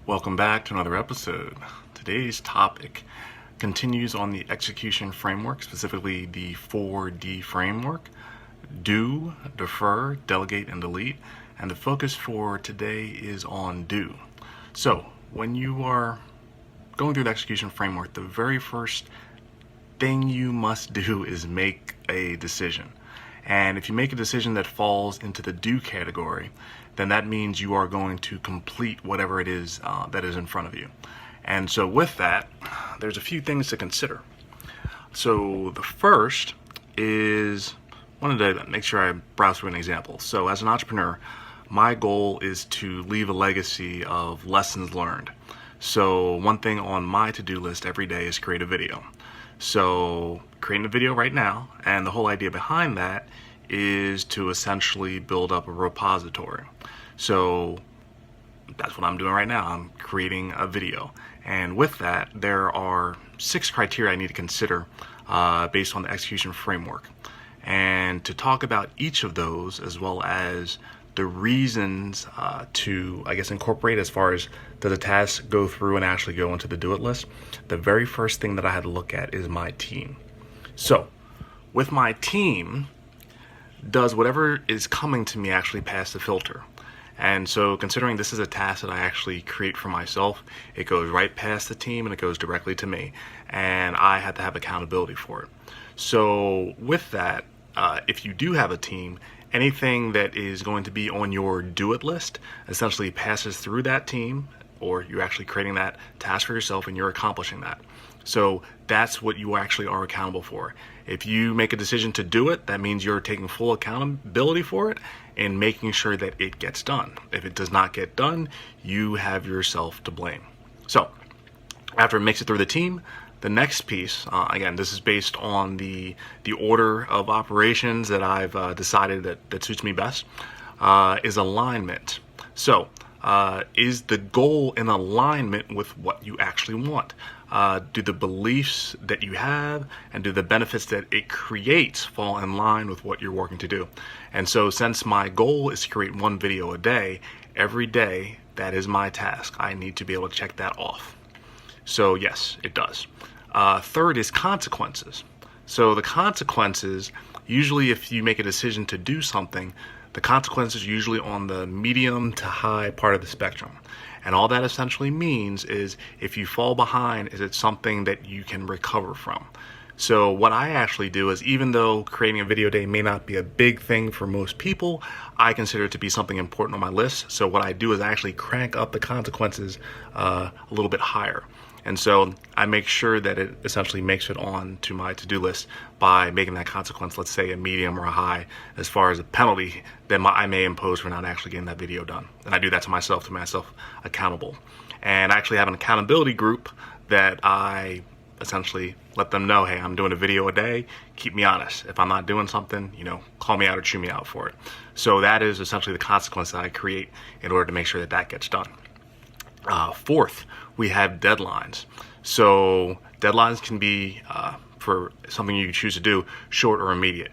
Welcome back to another episode. Today's topic continues on the execution framework, specifically the 4D framework: do, defer, delegate, and delete. And the focus for today is on do. So when you are going through the execution framework, the very first thing you must do is make a decision. And if you make a decision that falls into the do category, then that means you are going to complete whatever it is that is in front of you. And so with that, there's a few things to consider. So the first is, I wanted to make sure I browse through an example. So as an entrepreneur, my goal is to leave a legacy of lessons learned. So one thing on my to-do list every day is create a video. So creating a video right now, and the whole idea behind that is to essentially build up a repository. So that's what I'm doing right now. I'm creating a video. And with that, there are 6 criteria I need to consider based on the execution framework. And to talk about each of those, as well as the reasons to, incorporate as far as does a task go through and actually go into the do it list, the very first thing that I had to look at is my team. So with my team, does whatever is coming to me actually pass the filter? And so considering this is a task that I actually create for myself, it goes right past the team and it goes directly to me. And I have to have accountability for it. So with that, if you do have a team, anything that is going to be on your do it list essentially passes through that team, or you're actually creating that task for yourself and you're accomplishing that. So that's what you actually are accountable for. If you make a decision to do it, that means you're taking full accountability for it and making sure that it gets done. If it does not get done, you have yourself to blame. So after it makes it through the team, the next piece, again, this is based on the order of operations that I've decided that suits me best, is alignment. So is the goal in alignment with what you actually want? Do the beliefs that you have and do the benefits that it creates fall in line with what you're working to do? And so since my goal is to create 1 video a day, every day, that is my task. I need to be able to check that off. So yes, it does. Third is consequences. So the consequences, usually if you make a decision to do something, the consequences are usually on the medium to high part of the spectrum. And all that essentially means is if you fall behind, is it something that you can recover from? So what I actually do is, even though creating a video day may not be a big thing for most people, I consider it to be something important on my list. So what I do is I actually crank up the consequences a little bit higher. And so I make sure that it essentially makes it on to my to-do list by making that consequence, let's say a medium or a high, as far as a penalty that I may impose for not actually getting that video done. And I do that to myself accountable. And I actually have an accountability group that I essentially let them know, hey, I'm doing a video a day, keep me honest. If I'm not doing something, call me out or chew me out for it. So that is essentially the consequence that I create in order to make sure that that gets done. Fourth, we have deadlines. So deadlines can be, for something you choose to do, short or immediate.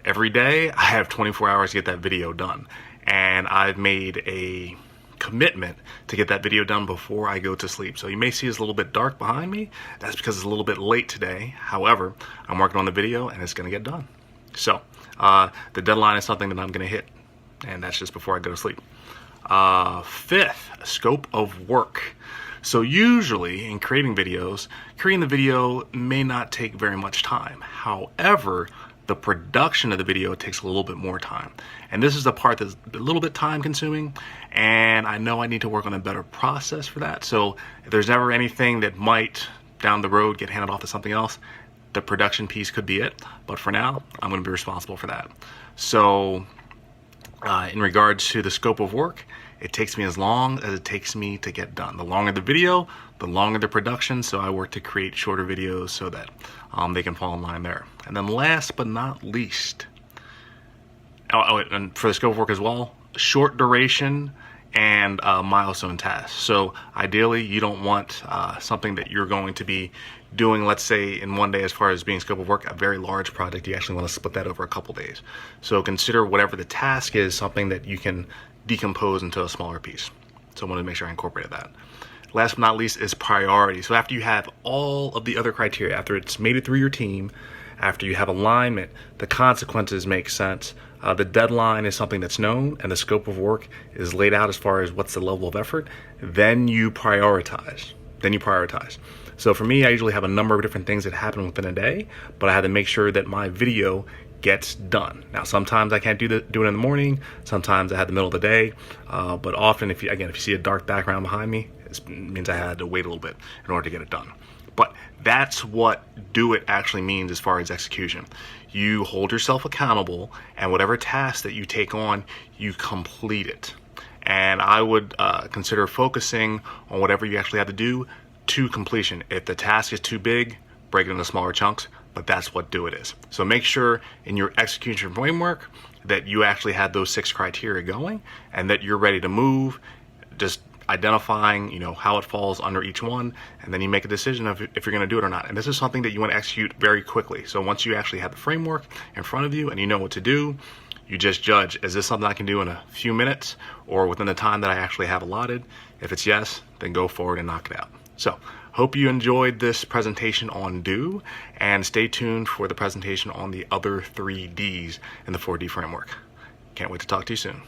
Every day, I have 24 hours to get that video done. And I've made a commitment to get that video done before I go to sleep. So you may see it's a little bit dark behind me. That's because it's a little bit late today. However, I'm working on the video and it's going to get done. So the deadline is something that I'm going to hit. And that's just before I go to sleep. Fifth, scope of work. So usually in creating videos, creating the video may not take very much time. However, the production of the video takes a little bit more time. And this is the part that's a little bit time consuming, and I know I need to work on a better process for that. So if there's ever anything that might down the road get handed off to something else, the production piece could be it. But for now, I'm going to be responsible for that. So in regards to the scope of work, it takes me as long as it takes me to get done. The longer the video, the longer the production. So I work to create shorter videos so that they can fall in line there. And then last but not least, and for the scope of work as well, short duration and milestone tasks. So ideally, you don't want something that you're going to be doing, let's say, in one day as far as being scope of work, a very large project. You actually want to split that over a couple days. So consider whatever the task is something that you can decompose into a smaller piece. So I wanted to make sure I incorporated that. last but not least is priority. So after you have all of the other criteria, after it's made it through your team, after you have alignment, the consequences make sense, the deadline is something that's known, and the scope of work is laid out as far as what's the level of effort, then you prioritize. So for me, I usually have a number of different things that happen within a day, but I have to make sure that my video gets done. Now, sometimes I can't do it in the morning, sometimes I have the middle of the day, but often, if you see a dark background behind me, it means I had to wait a little bit in order to get it done. But that's what do it actually means as far as execution. You hold yourself accountable, and whatever task that you take on, you complete it. And I would consider focusing on whatever you actually have to do to completion. If the task is too big, break it into smaller chunks, but that's what do it is. So make sure in your execution framework that you actually have those 6 criteria going and that you're ready to move, just identifying, how it falls under each one, and then you make a decision of if you're going to do it or not. And this is something that you want to execute very quickly. So once you actually have the framework in front of you and you know what to do, you just judge, is this something I can do in a few minutes or within the time that I actually have allotted? If it's yes, then go forward and knock it out. So hope you enjoyed this presentation on do, and stay tuned for the presentation on the other 3 Ds in the 4D framework. Can't wait to talk to you soon.